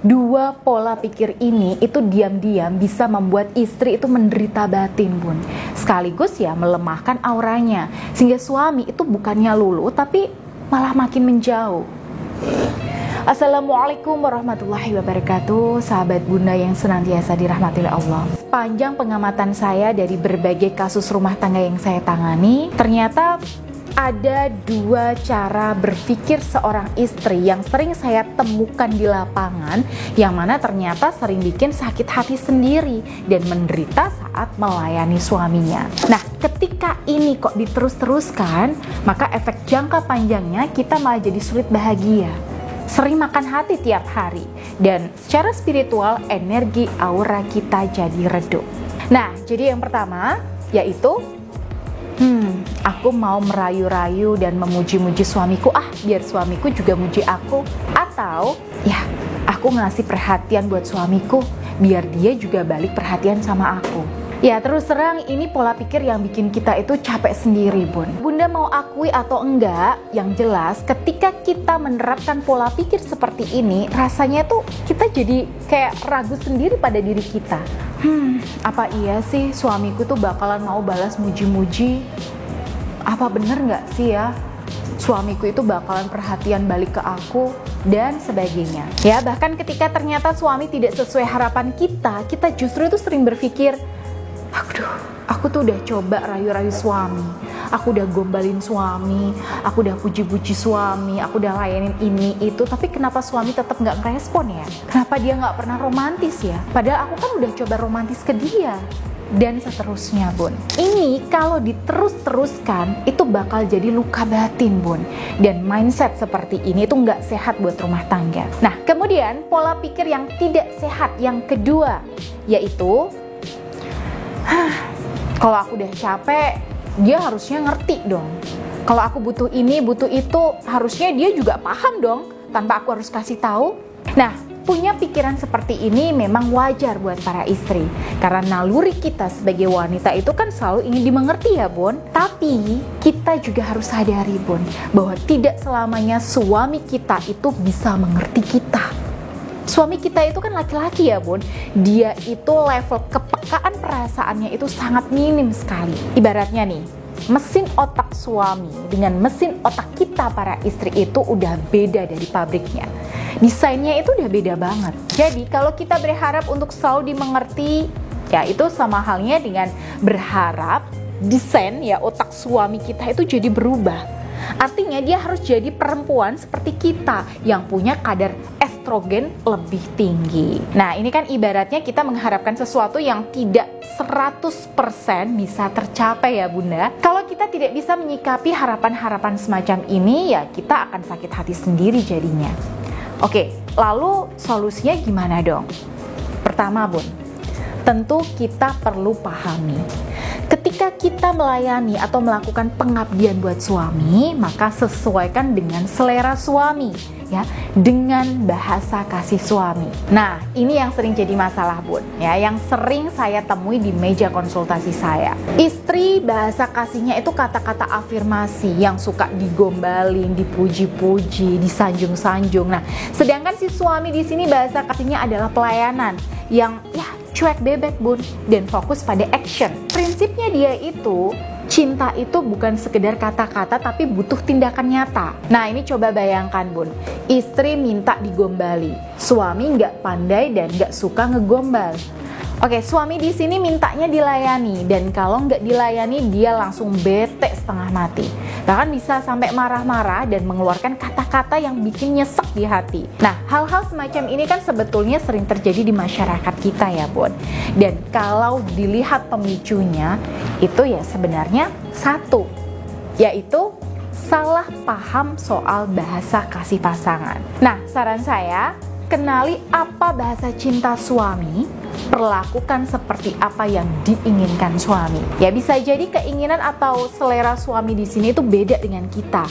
Dua pola pikir ini itu diam-diam bisa membuat istri itu menderita batin, Bun. Sekaligus ya melemahkan auranya, sehingga suami itu bukannya luluh tapi malah makin menjauh. Assalamualaikum warahmatullahi wabarakatuh, sahabat Bunda yang senantiasa dirahmati oleh Allah. Sepanjang pengamatan saya dari berbagai kasus rumah tangga yang saya tangani, ternyata ada dua cara berpikir seorang istri yang sering saya temukan di lapangan, yang mana ternyata sering bikin sakit hati sendiri dan menderita saat melayani suaminya. Nah, ketika ini kok diterus-teruskan, maka efek jangka panjangnya kita malah jadi sulit bahagia, sering makan hati tiap hari, dan secara spiritual energi aura kita jadi redup. Nah, jadi yang pertama yaitu aku mau merayu-rayu dan memuji-muji suamiku, biar suamiku juga muji aku. Atau ya, aku ngasih perhatian buat suamiku, biar dia juga balik perhatian sama aku. Ya, terus terang ini pola pikir yang bikin kita itu capek sendiri, Bun. Bunda mau akui atau enggak, yang jelas ketika kita menerapkan pola pikir seperti ini, rasanya tuh kita jadi kayak ragu sendiri pada diri kita. Apa iya sih suamiku tuh bakalan mau balas muji-muji? Apa bener nggak sih ya suamiku itu bakalan perhatian balik ke aku? Dan sebagainya. Ya, bahkan ketika ternyata suami tidak sesuai harapan kita justru itu sering berpikir, aku tuh udah coba rayu-rayu suami, aku udah gombalin suami, aku udah puji-puji suami, aku udah layanin ini itu, tapi kenapa suami tetap nggak ngerespon ya? Kenapa dia nggak pernah romantis ya? Padahal aku kan udah coba romantis ke dia. Dan seterusnya, Bun. Ini kalau diterus-teruskan itu bakal jadi luka batin, Bun. Dan mindset seperti ini itu nggak sehat buat rumah tangga. Nah, kemudian pola pikir yang tidak sehat yang kedua yaitu, kalau aku udah capek, dia harusnya ngerti dong. Kalau aku butuh ini, butuh itu, harusnya dia juga paham dong, tanpa aku harus kasih tahu. Nah, punya pikiran seperti ini memang wajar buat para istri, karena naluri kita sebagai wanita itu kan selalu ingin dimengerti ya, Bun. Tapi kita juga harus sadari, Bun, bahwa tidak selamanya suami kita itu bisa mengerti kita. Suami kita itu kan laki-laki ya, Bun. Dia itu level kepekaan perasaannya itu sangat minim sekali. Ibaratnya nih, mesin otak suami dengan mesin otak kita para istri itu udah beda dari pabriknya. Desainnya itu udah beda banget. Jadi kalau kita berharap untuk selalu dimengerti, ya itu sama halnya dengan berharap desain ya otak suami kita itu jadi berubah. Artinya dia harus jadi perempuan seperti kita yang punya kadar estrogen lebih tinggi. Nah, ini kan ibaratnya kita mengharapkan sesuatu yang tidak 100% bisa tercapai ya, Bunda. Kalau kita tidak bisa menyikapi harapan-harapan semacam ini, ya kita akan sakit hati sendiri jadinya. Oke, lalu solusinya gimana dong? Pertama, Bun, tentu kita perlu pahami, ketika kita melayani atau melakukan pengabdian buat suami, maka sesuaikan dengan selera suami, ya, dengan bahasa kasih suami. Nah, ini yang sering jadi masalah, Bun, ya, yang sering saya temui di meja konsultasi saya. Istri bahasa kasihnya itu kata-kata afirmasi yang suka digombalin, dipuji-puji, disanjung-sanjung. Nah, sedangkan si suami di sini bahasa kasihnya adalah pelayanan yang ya cuek bebek, Bun, dan fokus pada action. Prinsipnya dia itu, cinta itu bukan sekedar kata-kata tapi butuh tindakan nyata. Nah, ini coba bayangkan, Bun, istri minta digombali, suami nggak pandai dan nggak suka ngegombal. Oke, suami di sini mintanya dilayani, dan kalau nggak dilayani dia langsung bete setengah mati. Bahkan bisa sampai marah-marah dan mengeluarkan kata-kata yang bikin nyesek di hati. Nah, hal-hal semacam ini kan sebetulnya sering terjadi di masyarakat kita ya, Bun. Dan kalau dilihat pemicunya, itu ya sebenarnya satu, yaitu salah paham soal bahasa kasih pasangan. Nah, saran saya, kenali apa bahasa cinta suami, perlakukan seperti apa yang diinginkan suami. Ya, bisa jadi keinginan atau selera suami di sini itu beda dengan kita.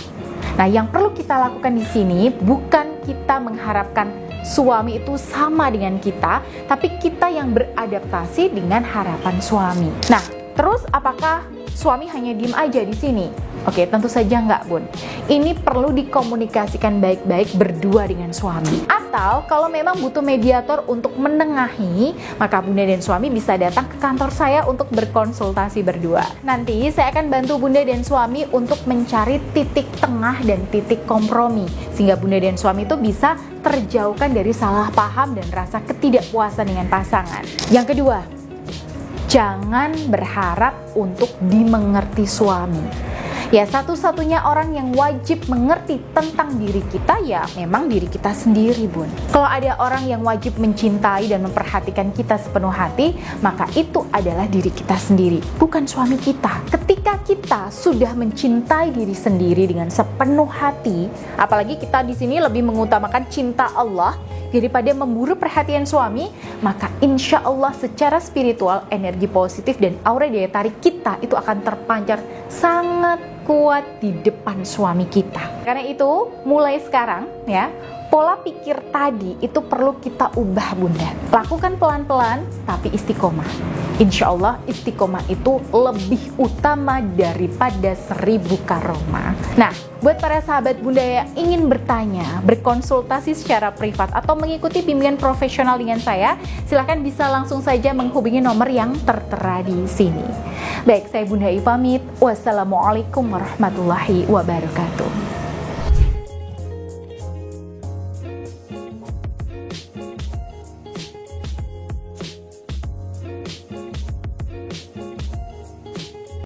Nah, yang perlu kita lakukan di sini bukan kita mengharapkan suami itu sama dengan kita, tapi kita yang beradaptasi dengan harapan suami. Nah, terus apakah suami hanya diem aja di sini? Oke, tentu saja enggak, Bun. Ini perlu dikomunikasikan baik-baik berdua dengan suami. Atau Atau kalau memang butuh mediator untuk menengahi, maka Bunda dan suami bisa datang ke kantor saya untuk berkonsultasi berdua. Nanti saya akan bantu Bunda dan suami untuk mencari titik tengah dan titik kompromi, sehingga Bunda dan suami itu bisa terjauhkan dari salah paham dan rasa ketidakpuasan dengan pasangan. Yang kedua, jangan berharap untuk dimengerti suami. Ya, satu-satunya orang yang wajib mengerti tentang diri kita ya memang diri kita sendiri, Bun. Kalau ada orang yang wajib mencintai dan memperhatikan kita sepenuh hati, maka itu adalah diri kita sendiri, bukan suami kita. Ketika kita sudah mencintai diri sendiri dengan sepenuh hati, apalagi kita di sini lebih mengutamakan cinta Allah daripada memburu perhatian suami, maka insya Allah secara spiritual energi positif dan aura daya tarik kita itu akan terpancar sangat kuat di depan suami kita. Karena itu mulai sekarang ya, pola pikir tadi itu perlu kita ubah, Bunda. Lakukan pelan-pelan tapi istiqomah. Insya Allah istiqomah itu lebih utama daripada 1000 karomah. Nah, buat para sahabat Bunda yang ingin bertanya, berkonsultasi secara privat atau mengikuti bimbingan profesional dengan saya, silahkan bisa langsung saja menghubungi nomor yang tertera di sini. Baik, saya Bunda I pamit. Wassalamualaikum warahmatullahi wabarakatuh.